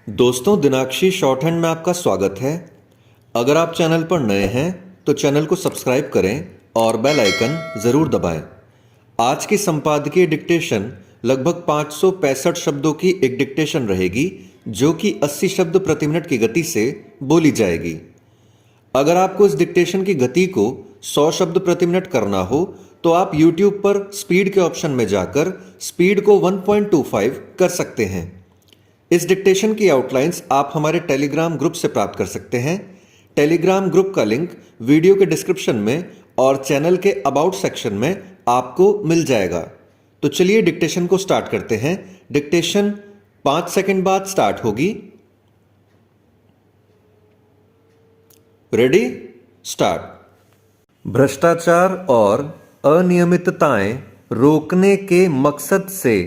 दोस्तों, दिनाक्षी short hand में आपका स्वागत है। अगर आप चैनल पर नए हैं तो चैनल को सब्सक्राइब करें और बेल आइकन ज़रूर दबाएं। आज की संपादकीय डिक्टेशन लगभग 565 शब्दों की एक डिक्टेशन रहेगी, जो कि 80 शब्द प्रति मिनट की गति से बोली जाएगी। अगर आपको इस डिक्टेशन की गति को 100 शब्द प्रति मिनट करना हो तो आप YouTube पर स्पीड के ऑप्शन में जाकर स्पीड को 1.25 कर सकते हैं। इस डिक्टेशन की आउटलाइंस आप हमारे टेलीग्राम ग्रुप से प्राप्त कर सकते हैं। टेलीग्राम ग्रुप का लिंक वीडियो के डिस्क्रिप्शन में और चैनल के अबाउट सेक्शन में आपको मिल जाएगा। तो चलिए डिक्टेशन को स्टार्ट करते हैं। डिक्टेशन 5 सेकंड बाद स्टार्ट होगी। Ready, start. भ्रष्टाचार और अनियमितताएं रोकने के मकसद से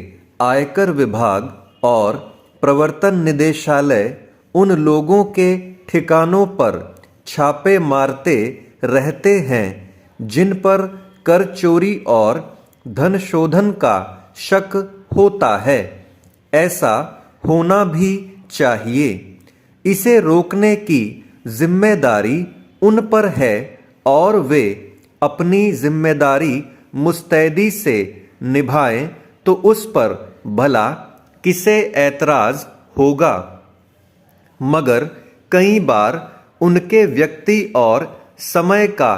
आयकर विभाग और प्रवर्तन निदेशालय उन लोगों के ठिकानों पर छापे मारते रहते हैं जिन पर कर चोरी और धन शोधन का शक होता है। ऐसा होना भी चाहिए। इसे रोकने की जिम्मेदारी उन पर है और वे अपनी जिम्मेदारी मुस्तैदी से निभाएं तो उस पर भला किसे ऐतराज होगा। मगर कई बार उनके व्यक्ति और समय का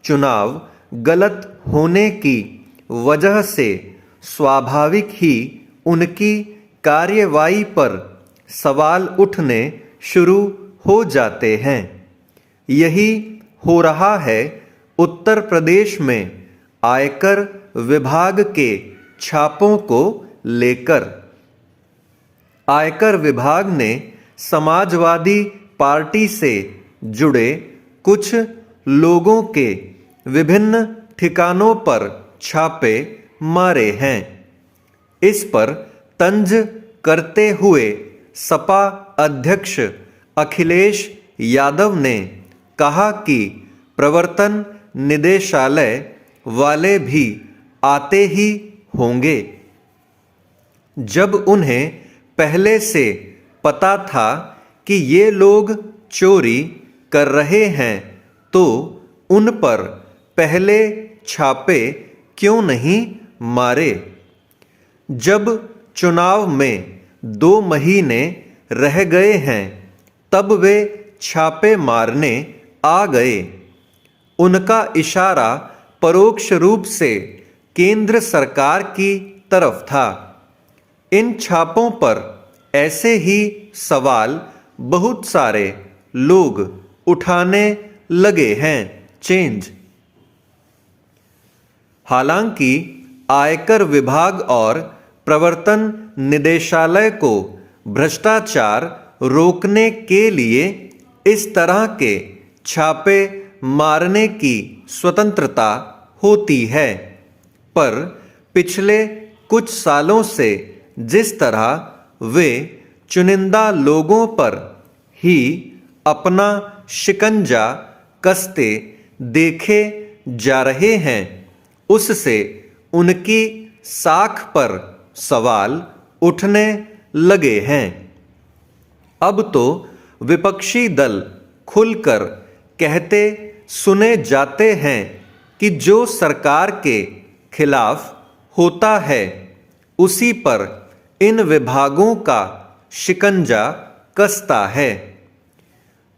चुनाव गलत होने की वजह से स्वाभाविक ही उनकी कार्यवाही पर सवाल उठने शुरू हो जाते हैं। यही हो रहा है उत्तर प्रदेश में आयकर विभाग के छापों को लेकर। आयकर विभाग ने समाजवादी पार्टी से जुड़े कुछ लोगों के विभिन्न ठिकानों पर छापे मारे हैं। इस पर तंज करते हुए सपा अध्यक्ष अखिलेश यादव ने कहा कि प्रवर्तन निदेशालय वाले भी आते ही होंगे। जब उन्हें पहले से पता था कि ये लोग चोरी कर रहे हैं तो उन पर पहले छापे क्यों नहीं मारे। जब चुनाव में 2 महीने रह गए हैं तब वे छापे मारने आ गए। उनका इशारा परोक्ष रूप से केंद्र सरकार की तरफ था। इन छापों पर ऐसे ही सवाल बहुत सारे लोग उठाने लगे हैं। चेंज। हालांकि आयकर विभाग और प्रवर्तन निदेशालय को भ्रष्टाचार रोकने के लिए इस तरह के छापे मारने की स्वतंत्रता होती है, पर पिछले कुछ सालों से जिस तरह वे चुनिंदा लोगों पर ही अपना शिकंजा कसते देखे जा रहे हैं, उससे उनकी साख पर सवाल उठने लगे हैं। अब तो विपक्षी दल खुलकर कहते सुने जाते हैं कि जो सरकार के खिलाफ होता है उसी पर इन विभागों का शिकंजा कसता है।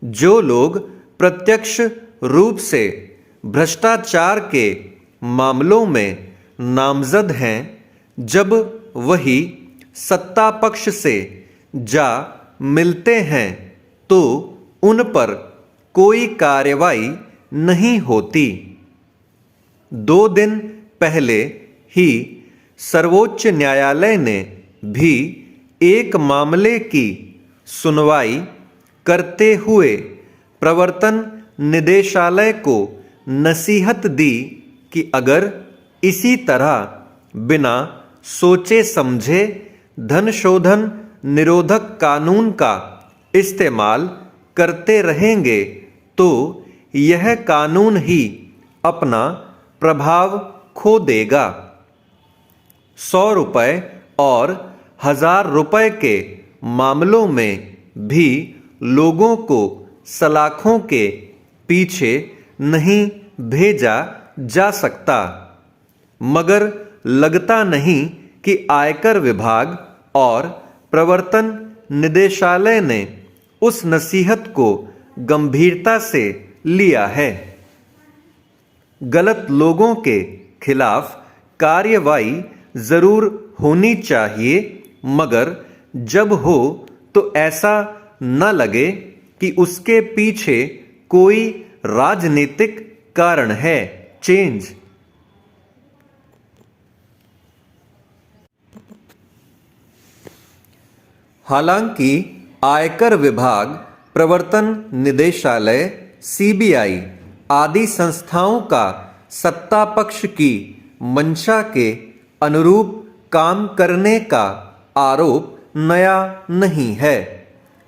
जो लोग प्रत्यक्ष रूप से भ्रष्टाचार के मामलों में नामजद हैं, जब वही सत्ता पक्ष से जा मिलते हैं तो उन पर कोई कार्रवाई नहीं होती। 2 दिन पहले ही सर्वोच्च न्यायालय ने भी एक मामले की सुनवाई करते हुए प्रवर्तन निदेशालय को नसीहत दी कि अगर इसी तरह बिना सोचे समझे धन शोधन निरोधक कानून का इस्तेमाल करते रहेंगे तो यह कानून ही अपना प्रभाव खो देगा। 100 रुपये और 1000 रुपये के मामलों में भी लोगों को सलाखों के पीछे नहीं भेजा जा सकता, मगर लगता नहीं कि आयकर विभाग और प्रवर्तन निदेशालय ने उस नसीहत को गंभीरता से लिया है। गलत लोगों के खिलाफ कार्रवाई जरूर होनी चाहिए, मगर जब हो तो ऐसा न लगे कि उसके पीछे कोई राजनीतिक कारण है। चेंज। हालांकि आयकर विभाग, प्रवर्तन निदेशालय, सीबीआई आदि संस्थाओं का सत्ता पक्ष की मंशा के अनुरूप काम करने का आरोप नया नहीं है।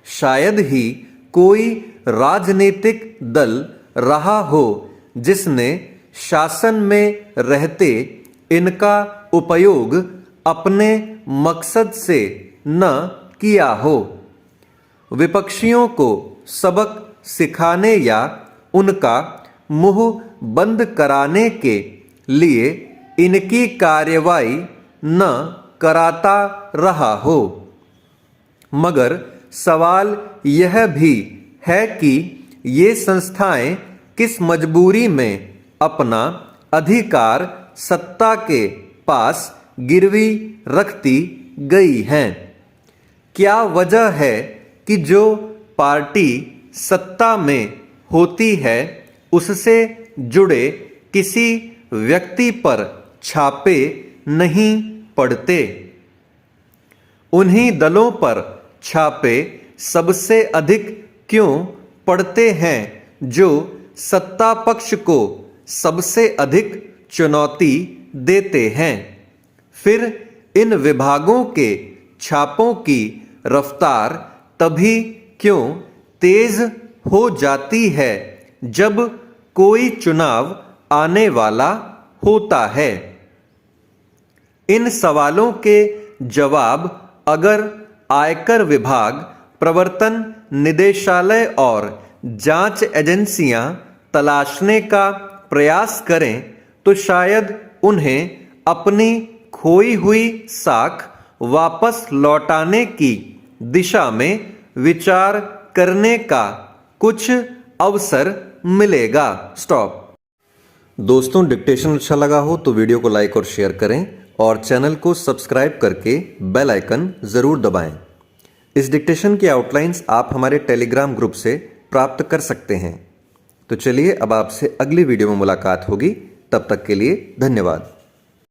शायद ही कोई राजनीतिक दल रहा हो जिसने शासन में रहते इनका उपयोग अपने मकसद से न किया हो। विपक्षियों को सबक सिखाने या उनका मुंह बंद कराने के लिए इनकी कार्रवाई न कराता रहा हो, मगर सवाल यह भी है कि ये संस्थाएं किस मजबूरी में अपना अधिकार सत्ता के पास गिरवी रखती गई हैं। क्या वजह है कि जो पार्टी सत्ता में होती है उससे जुड़े किसी व्यक्ति पर छापे नहीं पड़ते? उन्हीं दलों पर छापे सबसे अधिक क्यों पड़ते हैं जो सत्ता पक्ष को सबसे अधिक चुनौती देते हैं? फिर इन विभागों के छापों की रफ्तार तभी क्यों तेज हो जाती है जब कोई चुनाव आने वाला होता है? इन सवालों के जवाब अगर आयकर विभाग, प्रवर्तन निदेशालय और जांच एजेंसियां तलाशने का प्रयास करें तो शायद उन्हें अपनी खोई हुई साख वापस लौटाने की दिशा में विचार करने का कुछ अवसर मिलेगा। स्टॉप। दोस्तों, डिक्टेशन अच्छा लगा हो तो वीडियो को लाइक और शेयर करें और चैनल को सब्सक्राइब करके बेल आइकन जरूर दबाएं। इस डिक्टेशन की आउटलाइंस आप हमारे टेलीग्राम ग्रुप से प्राप्त कर सकते हैं। तो चलिए अब आपसे अगली वीडियो में मुलाकात होगी। तब तक के लिए धन्यवाद।